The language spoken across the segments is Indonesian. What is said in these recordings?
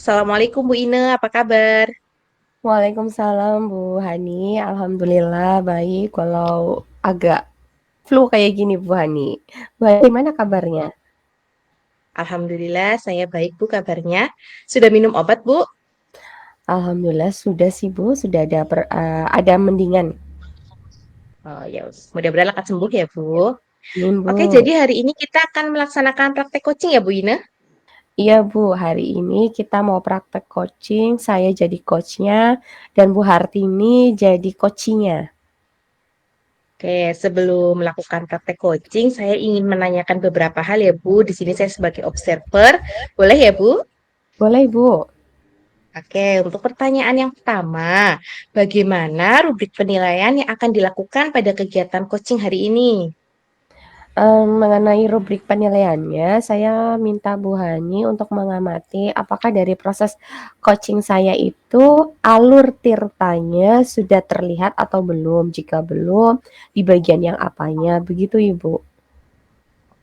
Assalamualaikum Bu Ine, apa kabar? Waalaikumsalam Bu Hani, alhamdulillah baik. Walau agak flu kayak gini Bu Hani. Bu Hani gimana kabarnya? Alhamdulillah, saya baik Bu kabarnya. Sudah minum obat Bu? Alhamdulillah sudah sih Bu, sudah ada mendingan. Oh ya, mudah-mudahan lekas sembuh ya Bu. Amin Oke, Bu. jadi hari ini kita akan melaksanakan praktek coaching ya Bu Ine? Iya Bu, hari ini kita mau praktek coaching, saya jadi coachnya dan Bu Hartini jadi coachingnya. Oke, sebelum melakukan praktek coaching, saya ingin menanyakan beberapa hal ya Bu. Di sini saya sebagai observer, boleh ya Bu? Boleh Bu? Oke, untuk pertanyaan yang pertama, bagaimana rubrik penilaian yang akan dilakukan pada kegiatan coaching hari ini? Mengenai rubrik penilaiannya, saya minta Bu Hani untuk mengamati apakah dari proses coaching saya itu alur tirtanya sudah terlihat atau belum. Jika belum, di bagian yang apanya, begitu Ibu?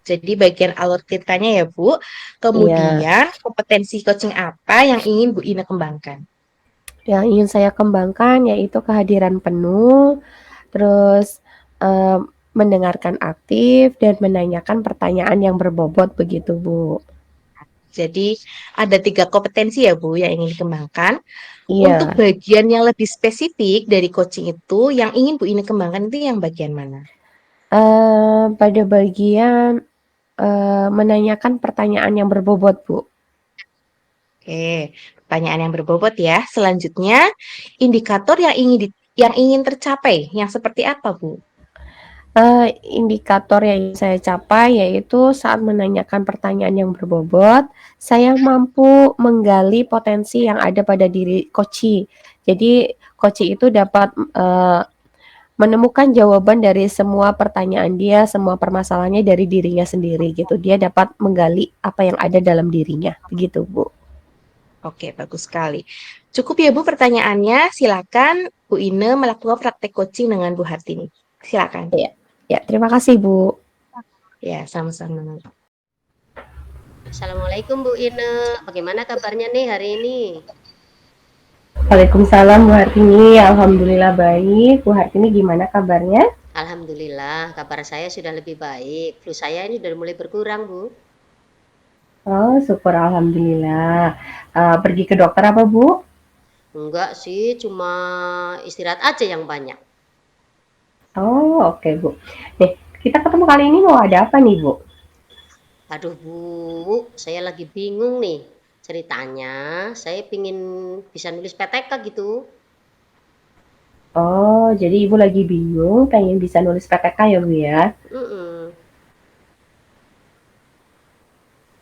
Jadi bagian alur ceritanya ya Bu. Iya, Kemudian kompetensi coaching apa yang ingin Bu Ina kembangkan? yang ingin saya kembangkan yaitu kehadiran penuh, terus eh, mendengarkan aktif dan menanyakan pertanyaan yang berbobot begitu Bu. Jadi ada tiga kompetensi ya Bu yang ingin dikembangkan. Untuk Iya. bagian yang lebih spesifik dari coaching itu, yang ingin Bu Ina kembangkan itu yang bagian mana? Pada bagian, menanyakan pertanyaan yang berbobot, Bu. Oke, pertanyaan yang berbobot ya. Selanjutnya, indikator yang ingin tercapai, yang seperti apa Bu? Indikator yang saya capai yaitu saat menanyakan pertanyaan yang berbobot, saya mampu menggali potensi yang ada pada diri coachee. Jadi coachee itu dapat, menemukan jawaban dari semua pertanyaan dia, semua permasalahannya dari dirinya sendiri gitu. Dia dapat menggali apa yang ada dalam dirinya, begitu, Bu. Oke, bagus sekali. Cukup ya Bu pertanyaannya. Silakan Bu Ine melakukan praktek coaching dengan Bu Hartini. Silakan. Ya, ya terima kasih, Bu. Ya, sama-sama. Assalamualaikum Bu Ine, bagaimana kabarnya nih hari ini? Waalaikumsalam Bu Hartini, alhamdulillah baik. Bu Hartini gimana kabarnya? Alhamdulillah, kabar saya sudah lebih baik. Flu saya ini sudah mulai berkurang, Bu. Oh, syukur alhamdulillah. Pergi ke dokter apa, Bu? Enggak sih, cuma istirahat aja yang banyak. Oh, oke, Bu. Nih, kita ketemu kali ini mau ada apa nih, Bu? Aduh Bu, saya lagi bingung nih. Ceritanya, saya pingin bisa nulis PTK gitu. Oh, jadi Ibu lagi bingung, pengen bisa nulis PTK ya, Bu ya? Mm-mm.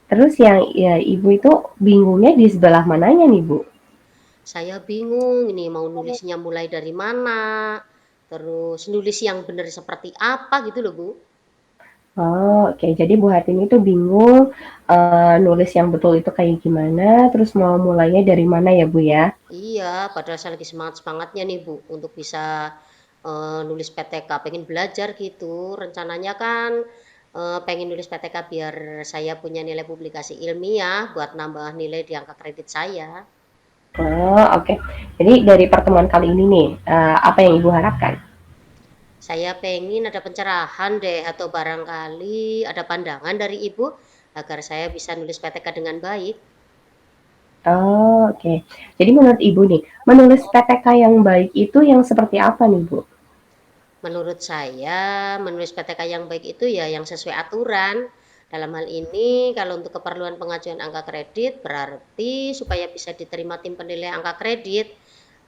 Terus yang ya Ibu itu bingungnya di sebelah mananya nih, Bu? Saya bingung ini mau nulisnya mulai dari mana. Terus nulis yang benar seperti apa gitu loh Bu. Oh, oke. Jadi Bu Hartini itu bingung nulis yang betul itu kayak gimana, terus mau mulainya dari mana ya, Bu ya? Iya, padahal saya lagi semangat-semangatnya nih Bu, untuk bisa nulis PTK, pengen belajar gitu. Rencananya kan pengen nulis PTK biar saya punya nilai publikasi ilmiah buat nambah nilai di angka kredit saya. Oh, oke. Jadi dari pertemuan kali ini nih, apa yang Ibu harapkan? Saya pengen ada pencerahan deh atau barangkali ada pandangan dari Ibu agar saya bisa nulis PTK dengan baik. Oh, oke. Jadi menurut Ibu nih, menulis PTK yang baik itu yang seperti apa nih, Bu? Menurut saya, menulis PTK yang baik itu ya yang sesuai aturan. Dalam hal ini, kalau untuk keperluan pengajuan angka kredit, berarti supaya bisa diterima tim penilai angka kredit,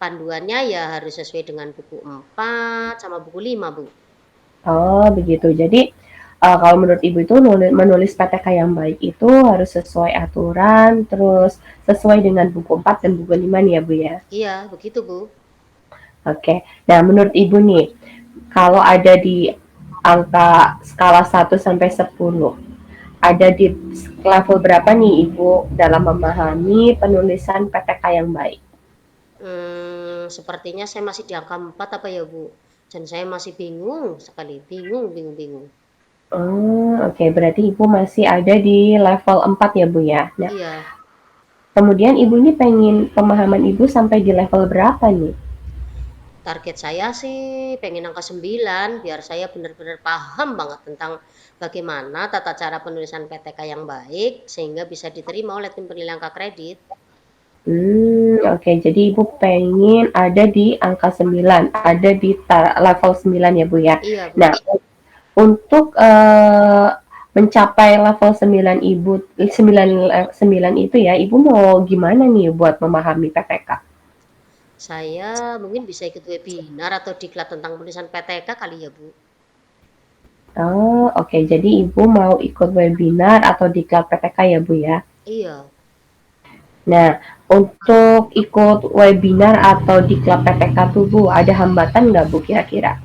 panduannya ya harus sesuai dengan buku 4 sama buku 5, Bu. Oh, begitu. Jadi, kalau menurut Ibu itu menulis PTK yang baik itu harus sesuai aturan, terus sesuai dengan buku 4 dan buku 5 nih ya, Bu ya? Iya, begitu, Bu. Oke. Nah, menurut Ibu nih, kalau ada di angka skala 1 sampai 10, ada di level berapa nih Ibu dalam memahami penulisan PTK yang baik? Sepertinya saya masih di angka 4 apa ya, Bu? Dan saya masih bingung sekali, bingung, bingung, bingung. Oke. Berarti Ibu masih ada di level 4 ya, Bu ya? Nah, Iya, Kemudian Ibu ini pengen pemahaman Ibu sampai di level berapa nih? Target saya sih pengen angka 9 biar saya benar-benar paham banget tentang bagaimana tata cara penulisan PTK yang baik sehingga bisa diterima oleh tim penilai angka kredit. Oke. Jadi Ibu pengen ada di angka 9, ada di level 9 ya, Bu, ya. Iya, Bu. Nah, untuk mencapai level 9 Ibu 9 itu ya, Ibu mau gimana nih buat memahami PTK? Saya mungkin bisa ikut webinar atau diklat tentang penulisan PTK kali ya, Bu. Oh, oke. Jadi Ibu mau ikut webinar atau diklat PTK ya, Bu, ya? Iya. Nah, untuk ikut webinar atau diklat PTK tuh, Bu, ada hambatan nggak, Bu, kira-kira?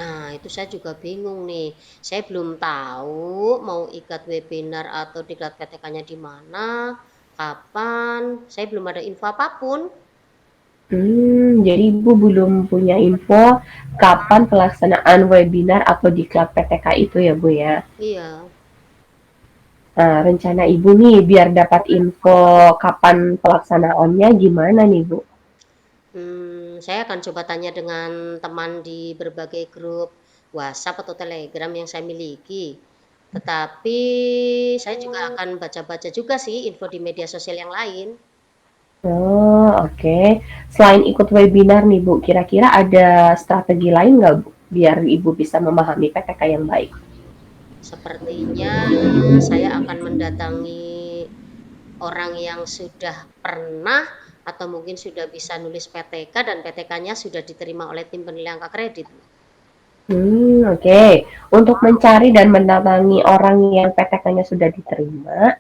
Nah, itu saya juga bingung nih. Saya belum tahu mau ikut webinar atau diklat PTK-nya di mana, kapan. Saya belum ada info apapun. Jadi Ibu belum punya info kapan pelaksanaan webinar atau diklat PTK itu ya, Bu, ya? Iya. Nah, rencana Ibu nih biar dapat info kapan pelaksanaannya gimana nih, Bu? Saya akan coba tanya dengan teman di berbagai grup WhatsApp atau Telegram yang saya miliki. Tetapi saya juga akan baca-baca juga sih info di media sosial yang lain. Oh, oke. Selain ikut webinar nih, Bu, kira-kira ada strategi lain nggak, Bu, biar Ibu bisa memahami PTK yang baik? Sepertinya saya akan mendatangi orang yang sudah pernah atau mungkin sudah bisa nulis PTK dan PTK-nya sudah diterima oleh tim penilai angka kredit. Oke. Untuk mencari dan mendatangi orang yang PTK-nya sudah diterima,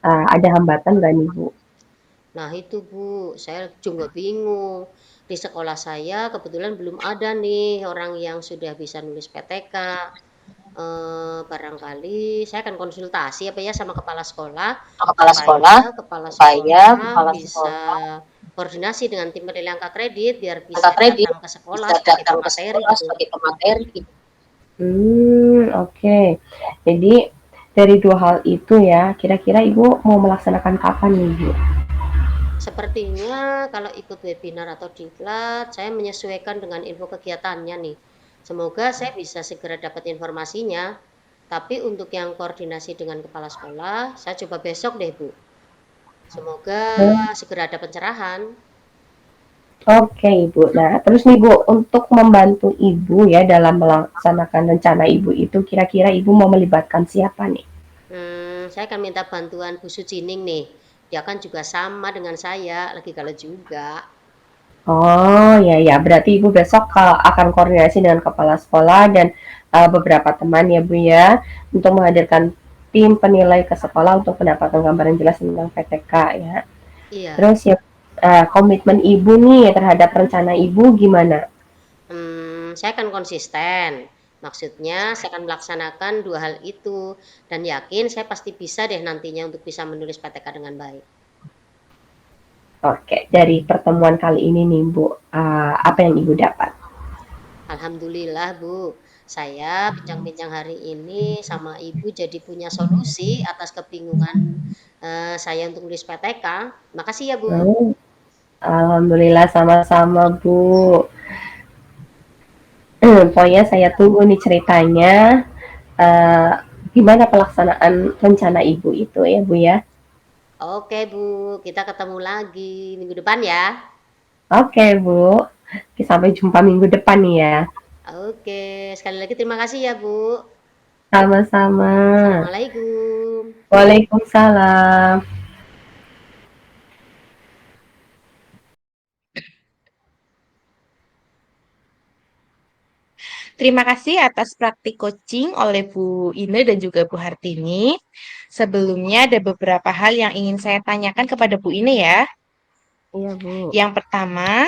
ada hambatan nggak nih, Bu? Nah itu Bu, saya juga bingung. Di sekolah saya kebetulan belum ada nih orang yang sudah bisa nulis PTK. Barangkali saya akan konsultasi apa ya sama kepala sekolah Kepala sekolah, supaya kepala supaya sekolah kepala bisa sekolah koordinasi dengan tim penilai angka kredit biar angka bisa kredit datang ke sekolah bisa sebagai datang ke pemateri sekolah gitu. sebagai pemateri. Oke. Jadi dari dua hal itu ya, kira-kira Ibu mau melaksanakan kapan nih, Bu? Sepertinya kalau ikut webinar atau diklat, saya menyesuaikan dengan info kegiatannya nih. Semoga saya bisa segera dapat informasinya. Tapi untuk yang koordinasi dengan kepala sekolah, saya coba besok deh, Bu. Semoga segera ada pencerahan. Oke, Ibu. Nah, terus nih, Bu, untuk membantu Ibu ya dalam melaksanakan rencana Ibu itu, kira-kira Ibu mau melibatkan siapa nih? Saya akan minta bantuan Bu Sujining nih. Dia kan juga sama dengan saya, lagi galau juga. Oh, ya ya. Berarti Ibu besok akan koordinasi dengan kepala sekolah dan beberapa teman ya, Bu, ya, untuk menghadirkan tim penilai ke sekolah untuk mendapatkan gambaran jelas tentang PTK ya. Iya. Terus ya, komitmen Ibu nih terhadap rencana Ibu gimana? Saya akan konsisten. Maksudnya saya akan melaksanakan dua hal itu dan yakin saya pasti bisa deh nantinya untuk bisa menulis PTK dengan baik. Oke, dari pertemuan kali ini nih, Bu, apa yang Ibu dapat? Alhamdulillah Bu, saya bincang-bincang hari ini sama Ibu jadi punya solusi atas kebingungan saya untuk nulis PTK. Makasih ya Bu. Oh, alhamdulillah sama-sama, Bu. Pokoknya saya tunggu nih ceritanya. eh, Gimana pelaksanaan rencana Ibu itu ya, Bu, ya. Oke Bu, kita ketemu lagi minggu depan ya. Oke, Bu. Sampai jumpa minggu depan nih ya. Oke, sekali lagi terima kasih ya Bu. Sama-sama. Assalamualaikum. Waalaikumsalam. Terima kasih atas praktik coaching oleh Bu Ine dan juga Bu Hartini. Sebelumnya ada beberapa hal yang ingin saya tanyakan kepada Bu Ine ya. Iya, Bu. Yang pertama,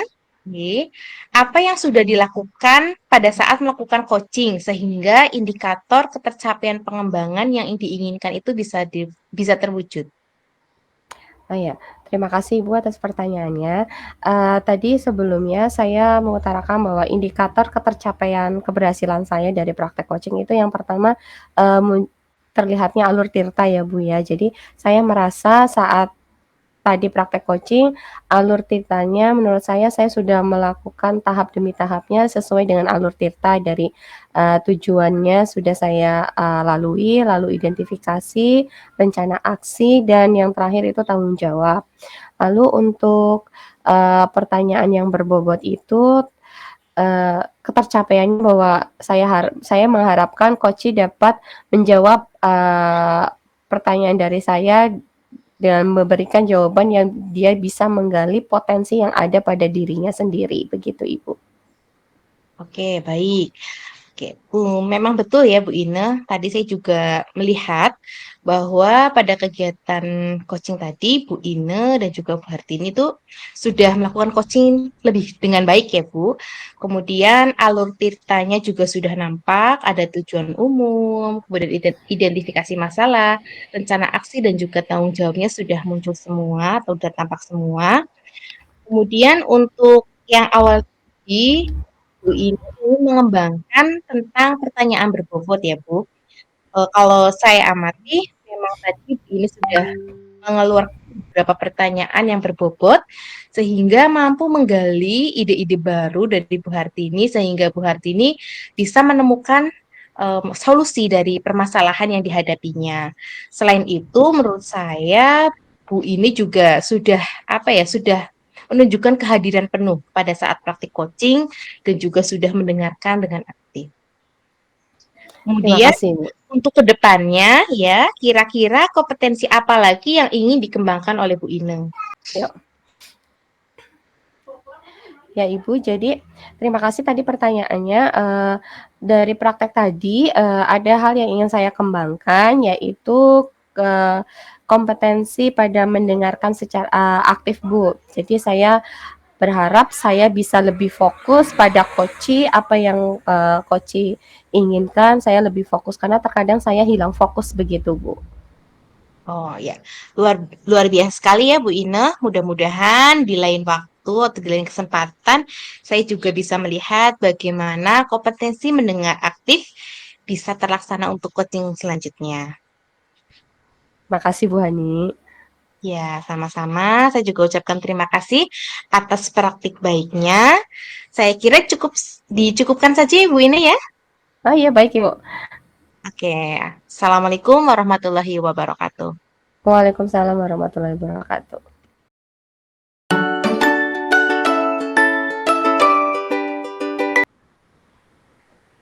apa yang sudah dilakukan pada saat melakukan coaching sehingga indikator ketercapaian pengembangan yang diinginkan itu bisa terwujud? Oh ya, terima kasih Ibu atas pertanyaannya. Tadi sebelumnya saya mengutarakan bahwa indikator ketercapaian keberhasilan saya dari praktek coaching itu yang pertama, terlihatnya alur tirta ya Bu ya. Jadi saya merasa saat tadi praktek coaching, alur tirtanya menurut saya sudah melakukan tahap demi tahapnya sesuai dengan alur tirta dari tujuannya sudah saya lalui, lalu identifikasi, rencana aksi, dan yang terakhir itu tanggung jawab. Lalu untuk pertanyaan yang berbobot itu ketercapaiannya bahwa saya mengharapkan coach dapat menjawab pertanyaan dari saya dan memberikan jawaban yang dia bisa menggali potensi yang ada pada dirinya sendiri, begitu Ibu. Oke, baik. Oke, memang betul ya Bu Ine. Tadi saya juga melihat bahwa pada kegiatan coaching tadi Bu Ine dan juga Bu Hartini itu sudah melakukan coaching lebih dengan baik ya Bu. Kemudian alur tirtanya juga sudah nampak, ada tujuan umum, kemudian identifikasi masalah, rencana aksi dan juga tanggung jawabnya sudah muncul semua atau sudah tampak semua. Kemudian untuk yang awal tadi Bu ini ingin mengembangkan tentang pertanyaan berbobot ya Bu. Kalau saya amati memang tadi Bu ini sudah mengeluarkan beberapa pertanyaan yang berbobot sehingga mampu menggali ide-ide baru dari Bu Hartini sehingga Bu Hartini bisa menemukan solusi dari permasalahan yang dihadapinya. Selain itu menurut saya Bu ini juga sudah sudah menunjukkan kehadiran penuh pada saat praktik coaching dan juga sudah mendengarkan dengan aktif. Terima Kemudian kasih, Bu. untuk kedepannya ya, kira-kira kompetensi apa lagi yang ingin dikembangkan oleh Bu Ine? Yuk. Ya Ibu, jadi terima kasih tadi pertanyaannya. Dari praktek tadi ada hal yang ingin saya kembangkan yaitu kompetensi pada mendengarkan secara aktif Bu. Jadi saya berharap saya bisa lebih fokus pada coach apa yang coach inginkan, saya lebih fokus karena terkadang saya hilang fokus begitu Bu. Oh ya, luar biasa sekali ya Bu Ine. Mudah-mudahan di lain waktu atau di lain kesempatan saya juga bisa melihat bagaimana kompetensi mendengar aktif bisa terlaksana untuk coaching selanjutnya. Makasih Bu Hani. Ya, sama-sama. Saya juga ucapkan terima kasih atas praktik baiknya. Saya kira dicukupkan saja ya Bu Ine ya. Oh iya baik Ibu. Oke, Assalamualaikum warahmatullahi wabarakatuh. Waalaikumsalam warahmatullahi wabarakatuh.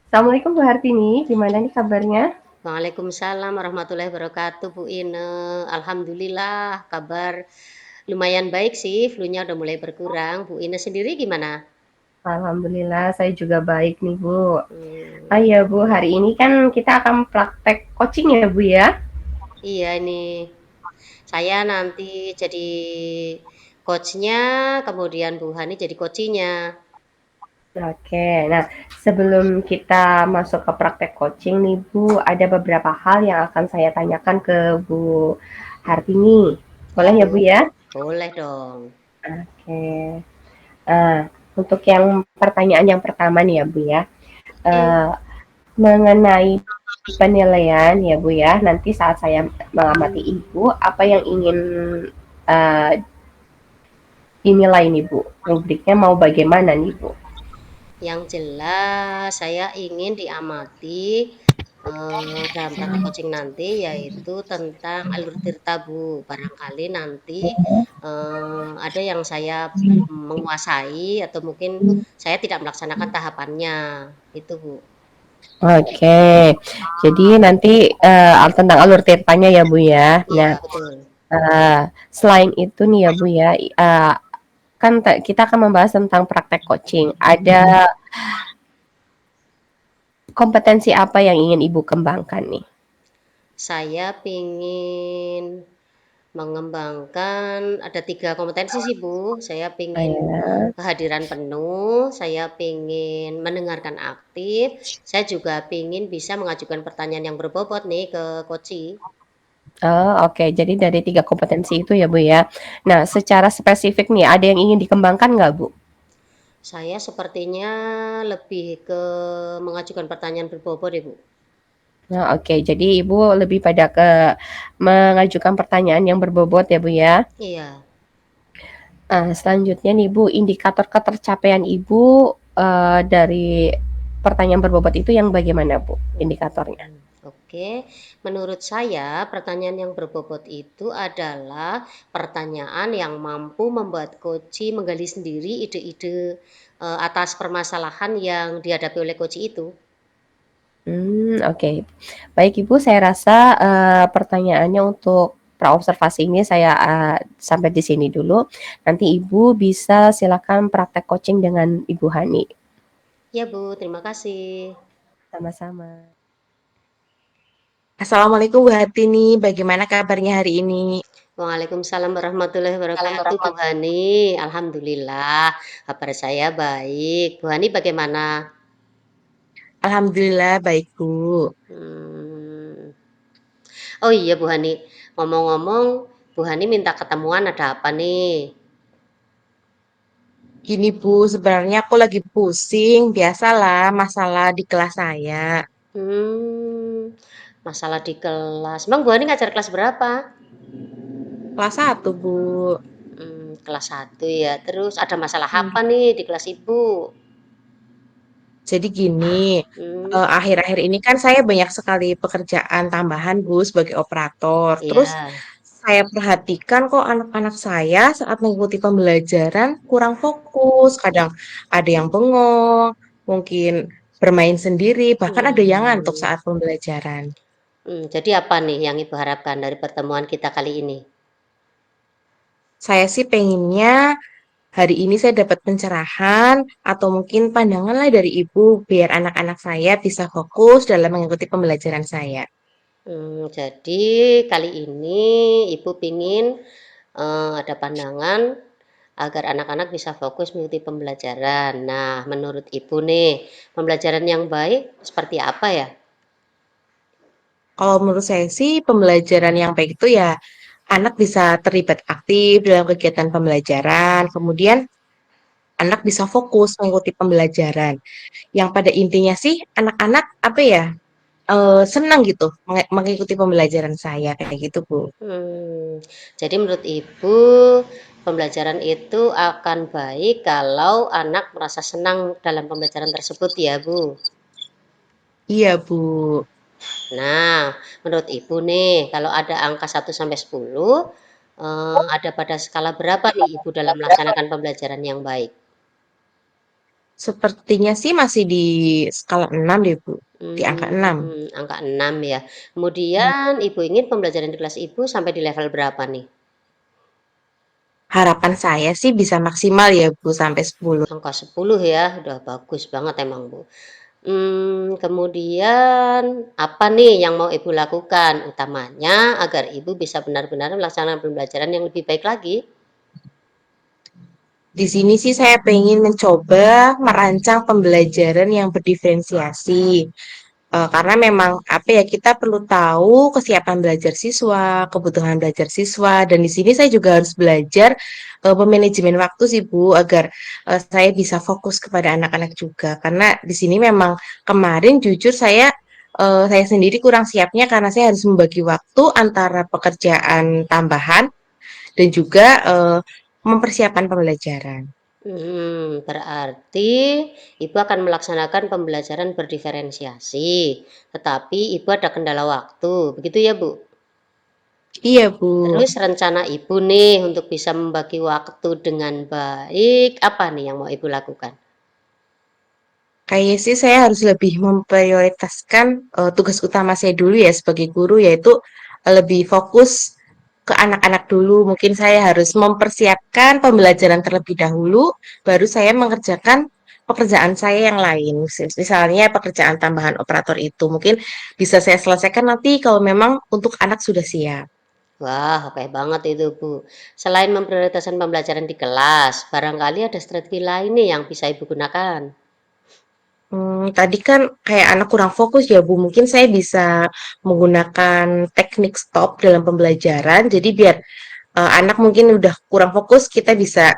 Assalamualaikum Bu Hartini, gimana nih kabarnya? Waalaikumsalam warahmatullahi wabarakatuh, Bu Ine. Alhamdulillah, kabar lumayan baik sih, flu-nya udah mulai berkurang. Bu Ine sendiri gimana? Alhamdulillah, saya juga baik nih Bu. Hmm, Ah iya Bu, hari ini kan kita akan praktek coaching ya Bu ya? iya ini, saya nanti jadi coachnya, kemudian Bu Hani jadi coachinya. Oke, nah sebelum kita masuk ke praktek coaching nih Bu, ada beberapa hal yang akan saya tanyakan ke Bu Hartini. Boleh ya Bu ya? Boleh dong. Oke. Untuk yang pertanyaan yang pertama nih ya Bu ya, eh, mengenai penilaian ya Bu ya, nanti saat saya mengamati Ibu, apa yang ingin eh, dinilai nih Bu? Rubriknya mau bagaimana nih Bu? Yang jelas saya ingin diamati dalam praktek coaching nanti yaitu tentang alur tirta Bu. Barangkali nanti ada yang saya menguasai atau mungkin saya tidak melaksanakan tahapannya. Itu Bu. Oke, jadi nanti tentang alur tirtanya ya Bu ya. Iya Nah, betul. selain itu nih ya Bu ya, kan kita akan membahas tentang praktek coaching. Ada kompetensi apa yang ingin Ibu kembangkan nih? Saya ingin mengembangkan ada 3 kompetensi sih Bu. Saya ingin Ya. kehadiran penuh, saya ingin mendengarkan aktif, saya juga ingin bisa mengajukan pertanyaan yang berbobot nih ke coachee. Oh, oke. Jadi dari 3 kompetensi itu ya Bu ya. Nah, secara spesifik nih, ada yang ingin dikembangkan nggak Bu? Saya sepertinya lebih ke mengajukan pertanyaan berbobot deh Bu. Nah, oke. Jadi Ibu lebih pada ke mengajukan pertanyaan yang berbobot ya Bu ya. Iya. Selanjutnya nih Bu, indikator ketercapaian Ibu dari pertanyaan berbobot itu yang bagaimana Bu indikatornya? Oke, menurut saya pertanyaan yang berbobot itu adalah pertanyaan yang mampu membuat coach menggali sendiri ide-ide atas permasalahan yang dihadapi oleh coach itu. Oke. Baik Ibu, saya rasa pertanyaannya untuk praobservasi ini saya sampai di sini dulu. Nanti Ibu bisa silakan praktek coaching dengan Ibu Hani. Ya Bu, terima kasih. Sama-sama. Assalamualaikum Bu Hartini, bagaimana kabarnya hari ini? Waalaikumsalam warahmatullahi wabarakatuh, Bu Hani. Alhamdulillah, kabar saya baik. Bu Hani bagaimana? Alhamdulillah baik Bu. Hmm. Oh iya Bu Hani, ngomong-ngomong, Bu Hani minta ketemuan ada apa nih? Gini Bu, sebenarnya aku lagi pusing, biasalah masalah di kelas saya. Hmm, masalah di kelas. Emang Bu Hani ngajar kelas berapa? Kelas satu Bu. Kelas 1 ya. Terus ada masalah Hmm. apa nih di kelas Ibu? Jadi gini, Hmm, akhir-akhir ini kan saya banyak sekali pekerjaan tambahan Bu sebagai operator. Terus iya. saya perhatikan kok anak-anak saya saat mengikuti pembelajaran kurang fokus. Kadang ada yang bengong, mungkin bermain sendiri, bahkan ada yang ngantuk Hmm. saat pembelajaran. Jadi apa nih yang Ibu harapkan dari pertemuan kita kali ini? Saya sih pengennya hari ini saya dapat pencerahan atau mungkin pandangan lah dari ibu biar anak-anak saya bisa fokus dalam mengikuti pembelajaran saya. Jadi kali ini Ibu pingin ada pandangan agar anak-anak bisa fokus mengikuti pembelajaran. Nah, menurut Ibu nih, pembelajaran yang baik seperti apa ya? Kalau menurut saya sih pembelajaran yang baik itu ya anak bisa terlibat aktif dalam kegiatan pembelajaran, kemudian anak bisa fokus mengikuti pembelajaran. Yang pada intinya sih anak-anak apa ya senang gitu mengikuti pembelajaran saya kayak gitu Bu. Jadi menurut Ibu, pembelajaran itu akan baik kalau anak merasa senang dalam pembelajaran tersebut ya, Bu? Iya Bu. Nah, menurut Ibu nih, kalau ada angka 1 sampai 10, ada pada skala berapa nih Ibu dalam melaksanakan pembelajaran yang baik? Sepertinya sih masih di skala 6 deh Bu. Di angka 6. Angka 6 ya. Kemudian Ibu ingin pembelajaran di kelas Ibu sampai di level berapa nih? Harapan saya sih bisa maksimal ya Bu sampai 10. Angka 10 ya, udah bagus banget emang, Bu. Kemudian apa nih yang mau Ibu lakukan? Utamanya agar Ibu bisa benar-benar melaksanakan pembelajaran yang lebih baik lagi. Di sini sih saya pengen mencoba merancang pembelajaran yang berdiferensiasi. Karena memang apa ya kita perlu tahu kesiapan belajar siswa, kebutuhan belajar siswa, dan di sini saya juga harus belajar pemanajemen waktu sih Bu agar saya bisa fokus kepada anak-anak juga. Karena di sini memang kemarin jujur saya sendiri kurang siapnya karena saya harus membagi waktu antara pekerjaan tambahan dan juga mempersiapkan pembelajaran. Berarti Ibu akan melaksanakan pembelajaran berdiferensiasi, tetapi Ibu ada kendala waktu, begitu ya, Bu? Iya Bu. Terus rencana Ibu nih untuk bisa membagi waktu dengan baik, apa nih yang mau Ibu lakukan? Kayaknya sih saya harus lebih memprioritaskan tugas utama saya dulu ya sebagai guru yaitu lebih fokus ke anak-anak dulu. Mungkin saya harus mempersiapkan pembelajaran terlebih dahulu, baru saya mengerjakan pekerjaan saya yang lain. Misalnya pekerjaan tambahan operator itu mungkin bisa saya selesaikan nanti kalau memang untuk anak sudah siap. Wah, oke banget itu, Bu. Selain memprioritaskan pembelajaran di kelas, barangkali ada strategi lain nih yang bisa Ibu gunakan. Tadi kan kayak anak kurang fokus ya Bu, mungkin saya bisa menggunakan teknik stop dalam pembelajaran. Jadi biar anak mungkin udah kurang fokus, kita bisa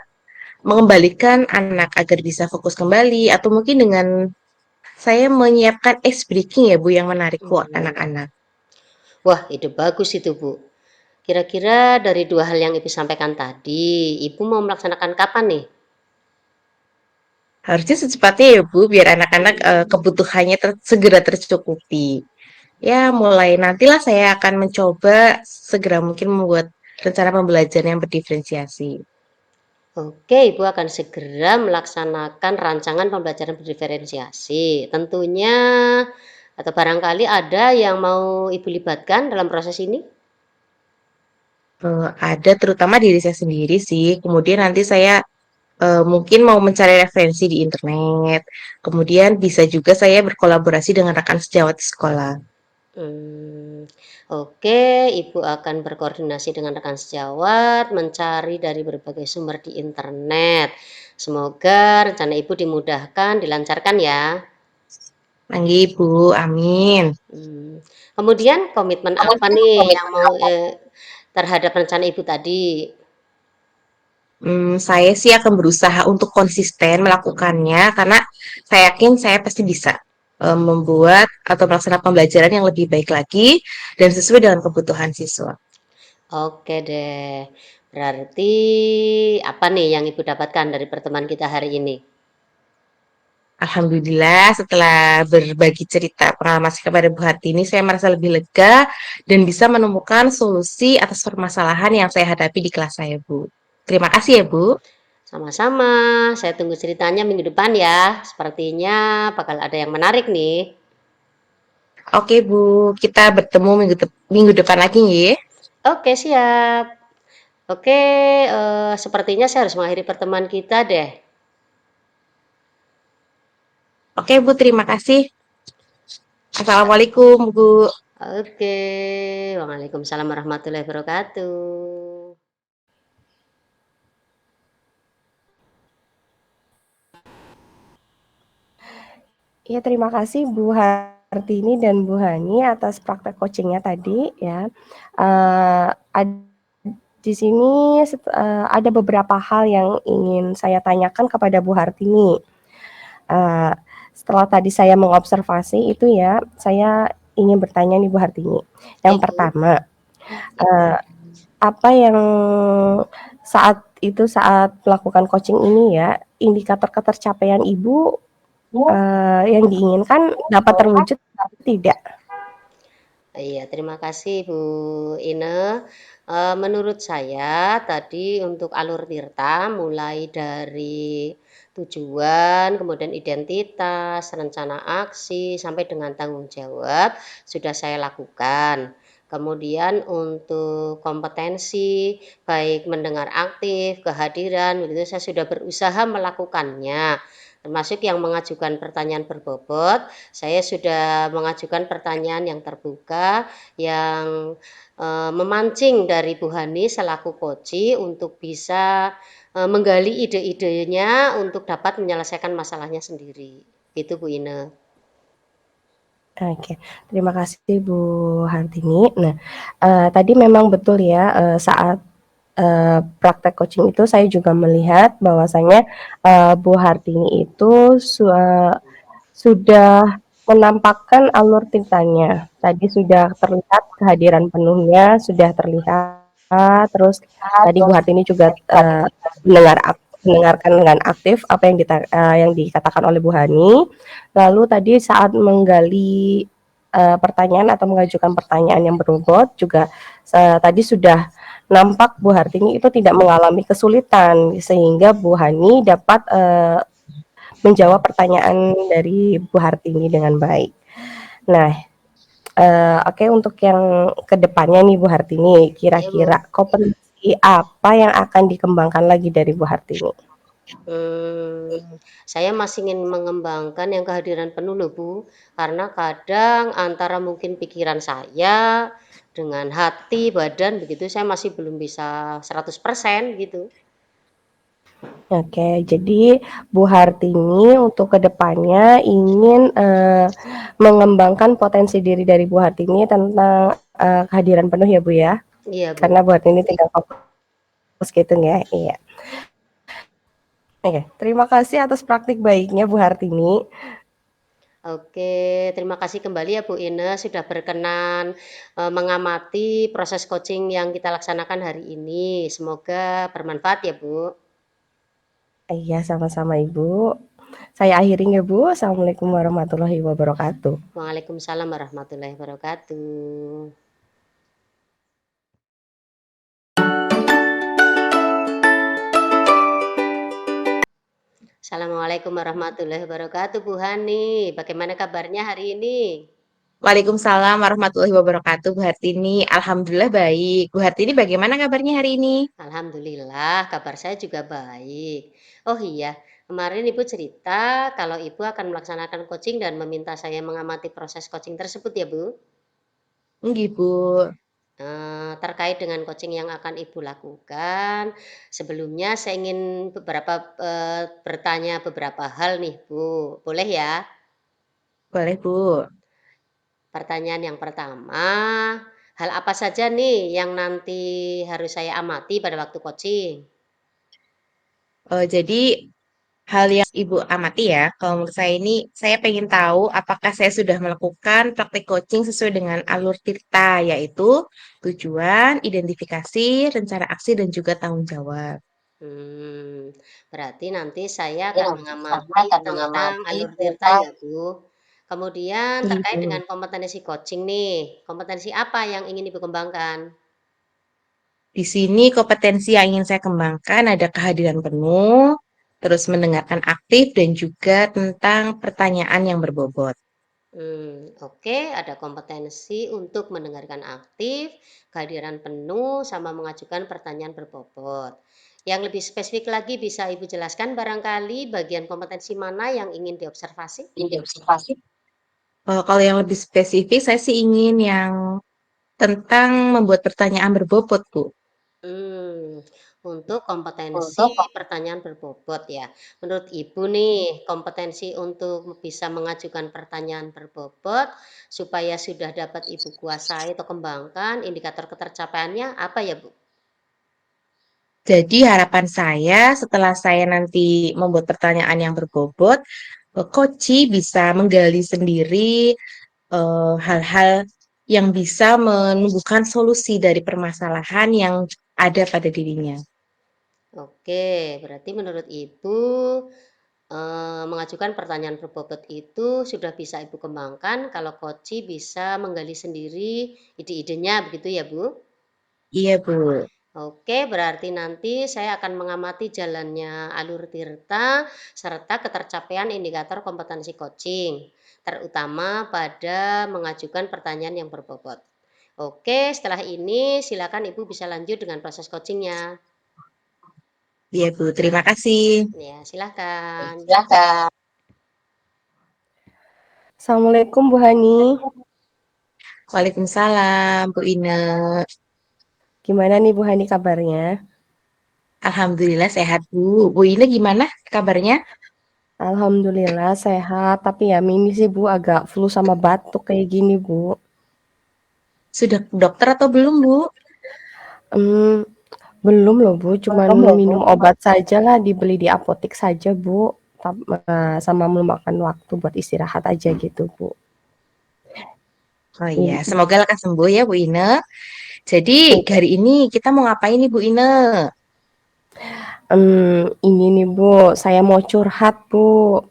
mengembalikan anak agar bisa fokus kembali, atau mungkin dengan saya menyiapkan ice breaking ya Bu yang menarik buat Hmm. anak-anak. Wah, ide bagus itu, Bu. Kira-kira dari 2 hal yang Ibu sampaikan tadi, Ibu mau melaksanakan kapan nih? Harusnya secepatnya ya Bu, biar anak-anak kebutuhannya segera tercukupi. Ya, mulai nantilah saya akan mencoba segera mungkin membuat rencana pembelajaran yang berdiferensiasi. Oke, Ibu akan segera melaksanakan rancangan pembelajaran berdiferensiasi. Tentunya atau barangkali ada yang mau Ibu libatkan dalam proses ini? Ada terutama diri saya sendiri sih. Kemudian nanti saya mungkin mau mencari referensi di internet. Kemudian bisa juga saya berkolaborasi dengan rekan sejawat di sekolah. Oke, Ibu akan berkoordinasi dengan rekan sejawat, mencari dari berbagai sumber di internet. Semoga rencana Ibu dimudahkan, dilancarkan ya. Panggil Bu, amin. Mmm, Kemudian komitmen apa nih yang mau, terhadap rencana Ibu tadi? Saya sih akan berusaha untuk konsisten melakukannya karena saya yakin saya pasti bisa membuat atau melaksanakan pembelajaran yang lebih baik lagi dan sesuai dengan kebutuhan siswa. Oke deh, berarti apa nih yang Ibu dapatkan dari pertemuan kita hari ini? Alhamdulillah setelah berbagi cerita pengalaman saya kepada Bu Hartini, saya merasa lebih lega dan bisa menemukan solusi atas permasalahan yang saya hadapi di kelas saya, Bu. Terima kasih ya, Bu. Sama-sama, saya tunggu ceritanya minggu depan ya. Sepertinya bakal ada yang menarik nih. Oke, Bu. Kita bertemu minggu depan lagi ya. Oke, siap. Oke, sepertinya saya harus mengakhiri pertemuan kita deh. Oke, Bu. Terima kasih. Assalamualaikum, Bu. Oke, waalaikumsalam warahmatullahi wabarakatuh. Ya, terima kasih Bu Hartini dan Bu Hani atas praktek coachingnya tadi ya. Di sini ada beberapa hal yang ingin saya tanyakan kepada Bu Hartini. Setelah tadi saya mengobservasi itu ya, saya ingin bertanya nih Bu Hartini. Yang Ibu, pertama, apa yang saat melakukan coaching ini ya, indikator ketercapaian Ibu yang diinginkan dapat terwujud tidak? iya, terima kasih Bu Ine. Menurut saya tadi untuk alur tirta mulai dari tujuan, kemudian identitas, rencana aksi, sampai dengan tanggung jawab sudah saya lakukan. Kemudian untuk kompetensi, baik mendengar aktif, kehadiran, begitu saya sudah berusaha melakukannya. Termasuk yang mengajukan pertanyaan berbobot, saya sudah mengajukan pertanyaan yang terbuka, yang memancing dari Bu Hani selaku koci untuk bisa menggali ide-idenya untuk dapat menyelesaikan masalahnya sendiri. Itu Bu Ine. Oke, terima kasih Bu Hartini. Nah, tadi memang betul ya, saat praktek coaching itu saya juga melihat bahwasanya Bu Hartini itu sudah menampakkan alur tintanya. Tadi sudah terlihat kehadiran penuhnya, sudah terlihat. Terus tadi Bu Hartini juga mendengarkan dengan aktif apa yang dikatakan oleh Bu Hani. Lalu tadi saat menggali pertanyaan atau mengajukan pertanyaan yang berbobot juga tadi sudah nampak Bu Hartini itu tidak mengalami kesulitan sehingga Bu Hani dapat menjawab pertanyaan dari Bu Hartini dengan baik. Nah, oke untuk yang kedepannya nih Bu Hartini, Ya Bu. kira-kira kompetensi apa yang akan dikembangkan lagi dari Bu Hartini? Saya masih ingin mengembangkan yang kehadiran penuh loh Bu, karena kadang antara mungkin pikiran saya dengan hati, badan begitu saya masih belum bisa 100% gitu. Oke, jadi Bu Hartini untuk kedepannya ingin mengembangkan potensi diri dari Bu Hartini tentang kehadiran penuh ya Bu ya, Iya Bu. karena Bu Hartini tinggal fokus gitu ya. Iya. Oke, terima kasih atas praktik baiknya Bu Hartini. Oke, terima kasih kembali ya Bu Ine sudah berkenan mengamati proses coaching yang kita laksanakan hari ini. Semoga bermanfaat ya Bu. Iya, sama-sama Ibu. Saya akhiri ya Bu. Assalamualaikum warahmatullahi wabarakatuh. Waalaikumsalam warahmatullahi wabarakatuh. Assalamualaikum warahmatullahi wabarakatuh Bu Hani. Bagaimana kabarnya hari ini? Waalaikumsalam warahmatullahi wabarakatuh, Bu Hartini. Alhamdulillah baik. Bu Hartini bagaimana kabarnya hari ini? Alhamdulillah, kabar saya juga baik. Oh iya, kemarin Ibu cerita kalau Ibu akan melaksanakan coaching dan meminta saya mengamati proses coaching tersebut ya Bu. Nggih, Bu. Terkait dengan coaching yang akan Ibu lakukan, sebelumnya saya ingin bertanya beberapa hal nih Bu, boleh ya? Boleh, Bu. Pertanyaan yang pertama, hal apa saja nih yang nanti harus saya amati pada waktu coaching? Jadi hal yang Ibu amati ya, kalau menurut saya ini, saya pengen tahu apakah saya sudah melakukan praktik coaching sesuai dengan alur Tirta, yaitu tujuan, identifikasi, rencana aksi, dan juga tanggung jawab. Berarti nanti saya Ya, akan nanti saya mengamati akan tentang mengamati alur tirta tentang ya Bu. Kemudian terkait Ibu. dengan kompetensi coaching nih, kompetensi apa yang ingin Ibu kembangkan? Di sini kompetensi yang ingin saya kembangkan ada kehadiran penuh, terus mendengarkan aktif, dan juga tentang pertanyaan yang berbobot. Oke, ada kompetensi untuk mendengarkan aktif, kehadiran penuh, sama mengajukan pertanyaan berbobot. Yang lebih spesifik lagi bisa Ibu jelaskan barangkali bagian kompetensi mana yang ingin diobservasi? Ini observasi. Kalau yang lebih spesifik, saya sih ingin yang tentang membuat pertanyaan berbobot, Bu. Untuk kompetensi Untuk pertanyaan berbobot ya. Menurut Ibu nih, kompetensi untuk bisa mengajukan pertanyaan berbobot supaya sudah dapat Ibu kuasai atau kembangkan indikator ketercapaiannya apa ya Bu? Jadi harapan saya setelah saya nanti membuat pertanyaan yang berbobot, coachi bisa menggali sendiri hal-hal yang bisa menumbuhkan solusi dari permasalahan yang ada pada dirinya. Oke, berarti menurut Ibu mengajukan pertanyaan berbobot itu sudah bisa Ibu kembangkan kalau coachi bisa menggali sendiri ide-idenya begitu ya Bu? Iya, Bu. Oke, berarti nanti saya akan mengamati jalannya alur tirta serta ketercapaian indikator kompetensi coaching, terutama pada mengajukan pertanyaan yang berbobot. Oke, setelah ini silakan Ibu bisa lanjut dengan proses coachingnya. Iya, Bu. Terima kasih. Ya, silakan. Silakan. Assalamualaikum Bu Hani. Waalaikumsalam, Bu Ine. Gimana nih Bu Hani kabarnya? Alhamdulillah sehat, Bu. Bu Ine gimana kabarnya? Alhamdulillah sehat, tapi ya Mimi sih Bu agak flu sama batuk kayak gini Bu. Sudah ke dokter atau belum, Bu? Hmm, belum loh Bu, cuman Belum loh, Bu. minum obat saja lah, dibeli di apotek saja Bu. Sama memakan waktu buat istirahat aja gitu Bu. Oh iya, Ini, semoga lekas sembuh ya, Bu Ine. Jadi, hari ini kita mau ngapain nih, Bu Ine? ini nih Bu, saya mau curhat Bu.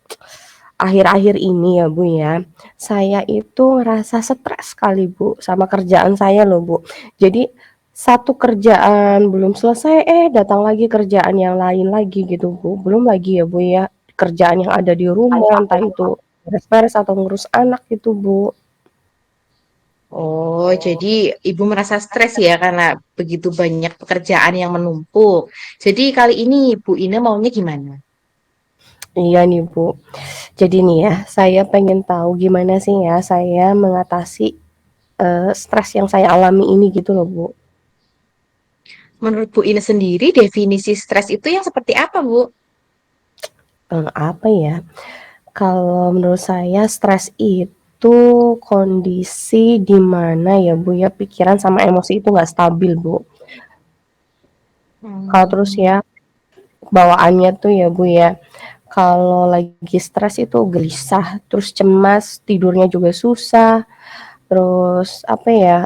Akhir-akhir ini ya Bu ya, saya itu ngerasa stres sekali Bu sama kerjaan saya loh Bu. Jadi satu kerjaan belum selesai, datang lagi kerjaan yang lain lagi gitu Bu. Belum lagi ya Bu ya, kerjaan yang ada di rumah, entah itu beres-beres atau ngurus anak gitu Bu. Oh, jadi Ibu merasa stres ya karena begitu banyak pekerjaan yang menumpuk. Jadi kali ini Bu Ine maunya gimana? Iya nih Bu. Jadi nih ya, saya pengen tahu gimana sih ya saya mengatasi stres yang saya alami ini gitu loh Bu. Menurut Bu Ine sendiri, definisi stres itu yang seperti apa, Bu? Apa ya? Kalau menurut saya stres itu kondisi di mana ya Bu ya pikiran sama emosi itu nggak stabil Bu. Kalau terus Hmm. ya bawaannya tuh ya Bu ya, kalau lagi stres itu gelisah, terus cemas, tidurnya juga susah, terus apa ya,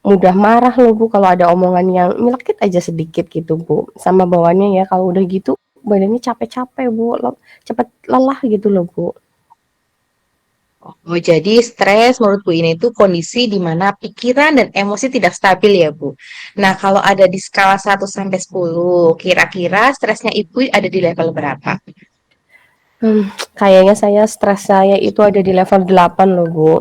mudah marah loh Bu kalau ada omongan yang nyelekit aja sedikit gitu Bu. Sama bawaannya ya kalau udah gitu badannya capek-capek Bu, cepet lelah gitu loh Bu. Oh, jadi stres menurut Bu ini itu kondisi di mana pikiran dan emosi tidak stabil ya, Bu. Nah, kalau ada di skala 1 sampai 10, kira-kira stresnya Ibu ada di level berapa? Hmm, kayaknya stres saya itu ada di level 8 loh Bu.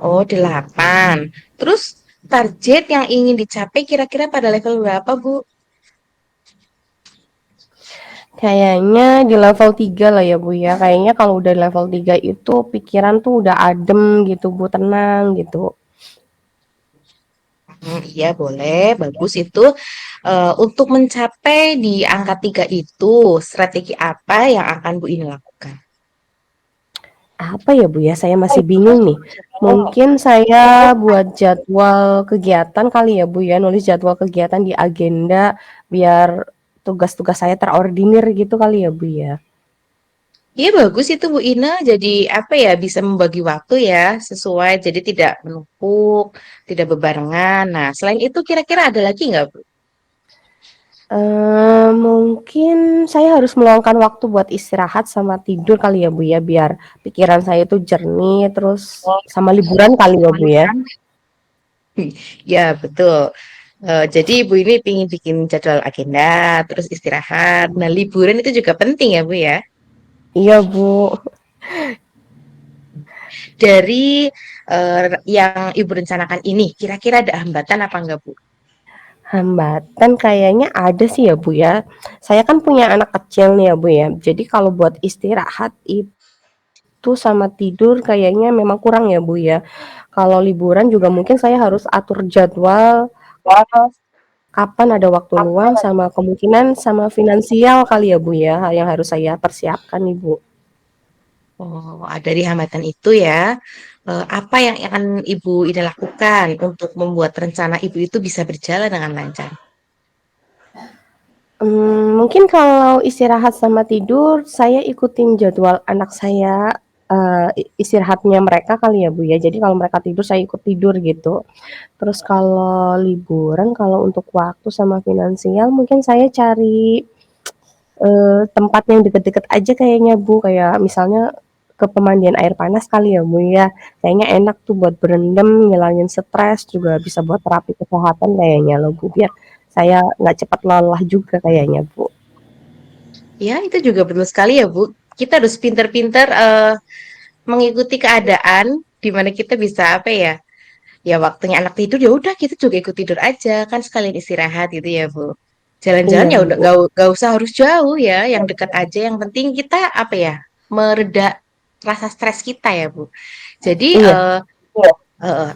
Oh, 8. Terus target yang ingin dicapai kira-kira pada level berapa, Bu? Kayaknya di level 3 lah ya Bu ya. Kayaknya kalau udah level 3 itu pikiran tuh udah adem gitu Bu, tenang gitu. Iya, boleh. Bagus itu. Untuk mencapai di angka 3 itu, strategi apa yang akan Bu ini lakukan? Apa ya Bu ya, saya masih bingung nih. Mungkin saya buat jadwal kegiatan kali ya Bu ya, nulis jadwal kegiatan di agenda biar tugas-tugas saya terordinir gitu kali ya Bu ya. Iya bagus itu Bu Ina. Jadi apa ya bisa membagi waktu ya sesuai. Jadi tidak menumpuk, tidak bebarengan. Nah selain itu kira-kira ada lagi nggak Bu? Mungkin saya harus meluangkan waktu buat istirahat sama tidur kali ya Bu ya, biar pikiran saya itu jernih, terus sama liburan kali ya Bu ya? Ya betul. Jadi Ibu ini pingin bikin jadwal agenda, terus istirahat. Nah liburan itu juga penting ya Bu ya. Iya Bu. Dari yang Ibu rencanakan ini, kira-kira ada hambatan apa enggak Bu? Hambatan kayaknya ada sih ya Bu ya. Saya kan punya anak kecil nih ya Bu ya, jadi kalau buat istirahat itu sama tidur kayaknya memang kurang ya Bu ya. Kalau liburan juga mungkin saya harus atur jadwal kapan ada waktu luang sama kemungkinan sama finansial kali ya Bu ya, yang harus saya persiapkan nih Bu. Oh, ada di hambatan itu ya. Apa yang akan Ibu ini lakukan untuk membuat rencana Ibu itu bisa berjalan dengan lancar? Mungkin kalau istirahat sama tidur, saya ikutin jadwal anak saya, istirahatnya mereka kali ya, Bu, ya. Jadi kalau mereka tidur, saya ikut tidur gitu. Terus kalau liburan, kalau untuk waktu sama finansial mungkin saya cari, tempat yang deket-deket aja kayaknya, Bu, kayak misalnya ke pemandian air panas kali ya, Bu, ya. Kayaknya enak tuh buat berendam, ngilangin stres, juga bisa buat terapi kesehatan kayaknya loh, Bu, biar saya nggak cepat lelah juga kayaknya, Bu. Ya, itu juga betul sekali ya, Bu. Kita harus pinter-pinter mengikuti keadaan di mana kita bisa apa ya? Ya waktunya anak tidur ya udah kita juga ikut tidur aja kan sekalian istirahat gitu ya, Bu. Jalan-jalan Iya, ya udah Bu. gak usah harus jauh ya, yang dekat aja. Yang penting kita apa ya? Mereda rasa stres kita ya, Bu. Jadi Iya.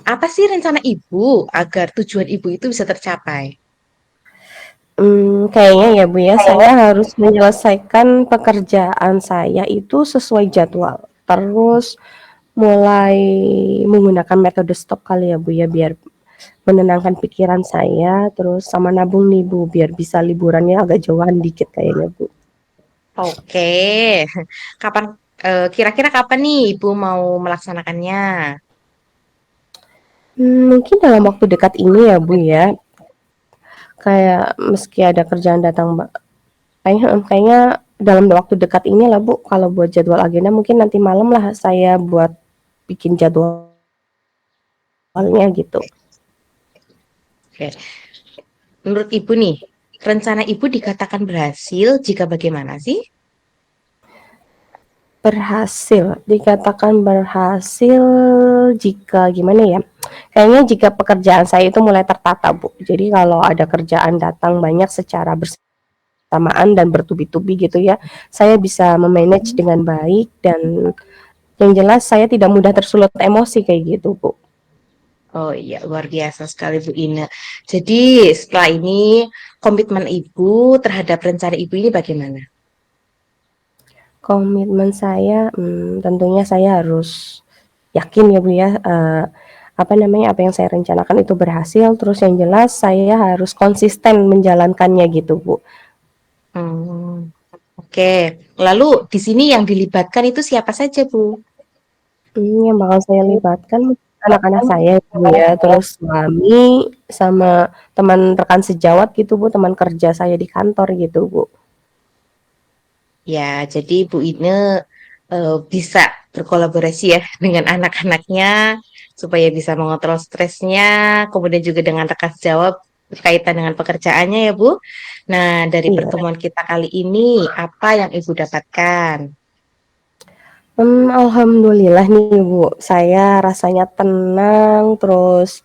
apa sih rencana Ibu agar tujuan Ibu itu bisa tercapai? Kayaknya ya, Bu, ya, saya harus menyelesaikan pekerjaan saya itu sesuai jadwal. Terus mulai menggunakan metode stop kali ya, Bu, ya, biar menenangkan pikiran saya, terus sama nabung nih, Bu, biar bisa liburannya agak jauhan dikit kayaknya, Bu. Oke, kapan kira-kira kapan nih Ibu mau melaksanakannya? Mungkin dalam waktu dekat ini ya, Bu, ya, kayak meski ada kerjaan datang kayaknya dalam waktu dekat ini lah, Bu, kalau buat jadwal agenda mungkin nanti malam lah saya buat bikin jadwalnya gitu. Oke. Menurut Ibu nih, rencana Ibu dikatakan berhasil jika bagaimana sih? Berhasil, dikatakan berhasil jika gimana ya, kayaknya jika pekerjaan saya itu mulai tertata, Bu. Jadi kalau ada kerjaan datang banyak secara bersamaan dan bertubi-tubi gitu ya, saya bisa me-manage dengan baik dan yang jelas saya tidak mudah tersulut emosi kayak gitu, Bu. Oh iya, luar biasa sekali Bu Ina. Jadi setelah ini komitmen Ibu terhadap rencana Ibu ini bagaimana? Komitmen saya, tentunya saya harus yakin ya, Bu, ya, apa namanya, apa yang saya rencanakan itu berhasil, terus yang jelas saya harus konsisten menjalankannya gitu, Bu. Hmm. Oke, lalu di sini yang dilibatkan itu siapa saja, Bu? Yang bakal saya libatkan anak-anak saya, Bu, ya, terus suami, sama teman rekan sejawat gitu, Bu, teman kerja saya di kantor gitu, Bu. Ya, jadi Bu Ine bisa berkolaborasi ya dengan anak-anaknya supaya bisa mengontrol stresnya, kemudian juga dengan rekan sejawat berkaitan dengan pekerjaannya ya Bu. Nah, dari Iya. pertemuan kita kali ini, apa yang Ibu dapatkan? Alhamdulillah nih, Bu, saya rasanya tenang, terus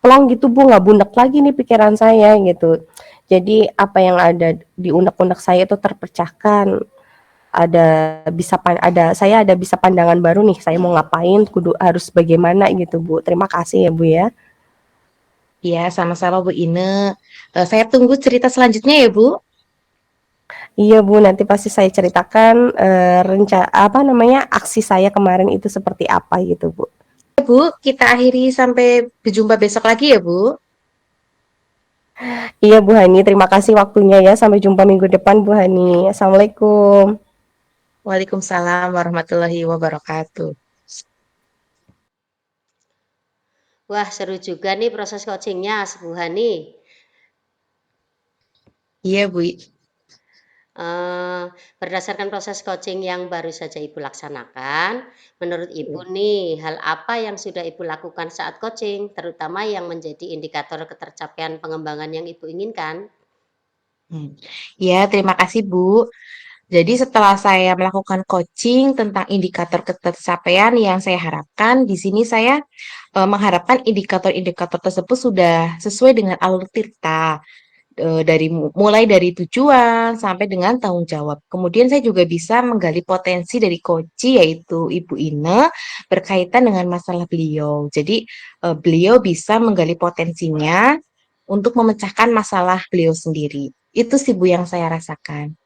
plong gitu, Bu, nggak bunek lagi nih pikiran saya gitu. Jadi apa yang ada di unek-unek saya itu terpecahkan. Ada saya ada bisa pandangan baru nih, saya mau ngapain, kudu harus bagaimana gitu, Bu. Terima kasih ya, Bu, ya. Ya, sama-sama Bu Ine. Saya tunggu cerita selanjutnya ya Bu. Iya, Bu, nanti pasti saya ceritakan, apa namanya, aksi saya kemarin itu seperti apa gitu, Bu. Ya, Bu, kita akhiri sampai berjumpa besok lagi ya Bu. Iya, Bu Hani, terima kasih waktunya ya, sampai jumpa minggu depan, Bu Hani. Assalamualaikum. Waalaikumsalam warahmatullahi wabarakatuh. Wah, seru juga nih proses coachingnya, Bu Hani. Iya Bu. Berdasarkan proses coaching yang baru saja Ibu laksanakan, menurut Ibu nih, hal apa yang sudah Ibu lakukan saat coaching, terutama yang menjadi indikator ketercapaian pengembangan yang Ibu inginkan? Ya, terima kasih Bu. Jadi setelah saya melakukan coaching tentang indikator ketercapaian yang saya harapkan, di sini saya mengharapkan indikator-indikator tersebut sudah sesuai dengan alur tirta, mulai dari tujuan sampai dengan tanggung jawab. Kemudian saya juga bisa menggali potensi dari coach yaitu Ibu Ine berkaitan dengan masalah beliau. Jadi beliau bisa menggali potensinya untuk memecahkan masalah beliau sendiri. Itu sih Bu yang saya rasakan.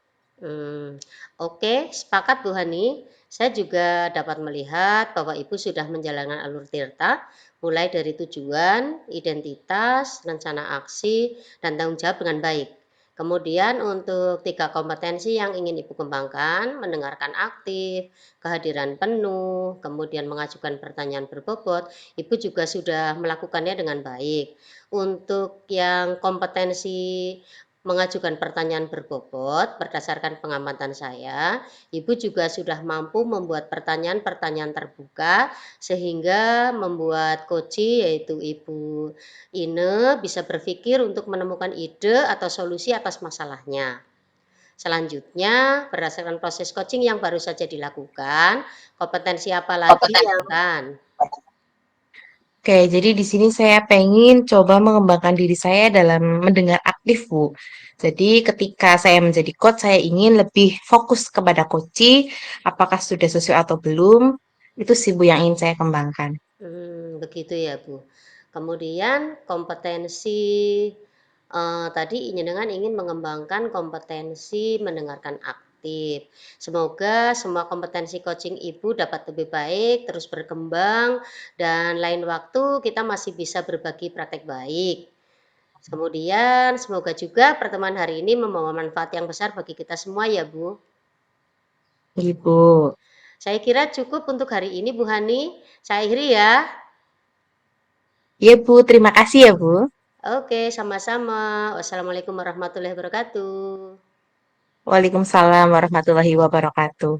Oke, sepakat Bu Hani. Saya juga dapat melihat bahwa Ibu sudah menjalankan alur tirta, mulai dari tujuan, identitas, rencana aksi, dan tanggung jawab dengan baik. Kemudian untuk 3 kompetensi yang ingin Ibu kembangkan, mendengarkan aktif, kehadiran penuh, kemudian mengajukan pertanyaan berbobot, Ibu juga sudah melakukannya dengan baik. Untuk yang kompetensi mengajukan pertanyaan berbobot, berdasarkan pengamatan saya, Ibu juga sudah mampu membuat pertanyaan-pertanyaan terbuka sehingga membuat coach yaitu Ibu Ine bisa berpikir untuk menemukan ide atau solusi atas masalahnya. Selanjutnya, berdasarkan proses coaching yang baru saja dilakukan, kompetensi apa lagi yang kan? Oke, jadi di sini saya pengen coba mengembangkan diri saya dalam mendengar aktif, Bu. Jadi ketika saya menjadi coach, saya ingin lebih fokus kepada coaching, apakah sudah sesuai atau belum, itu sih Bu yang ingin saya kembangkan. Begitu ya, Bu. Kemudian kompetensi, tadi dengan ingin mengembangkan kompetensi mendengarkan aktif. Semoga semua kompetensi coaching Ibu dapat lebih baik, terus berkembang, dan lain waktu kita masih bisa berbagi praktek baik. Kemudian semoga juga pertemuan hari ini membawa manfaat yang besar bagi kita semua ya, Bu. Ibu. Saya kira cukup untuk hari ini, Bu Hani. Saya akhiri ya. Iya, Bu. Terima kasih ya, Bu. Oke, sama-sama. Wassalamualaikum warahmatullahi wabarakatuh. Waalaikumsalam warahmatullahi wabarakatuh.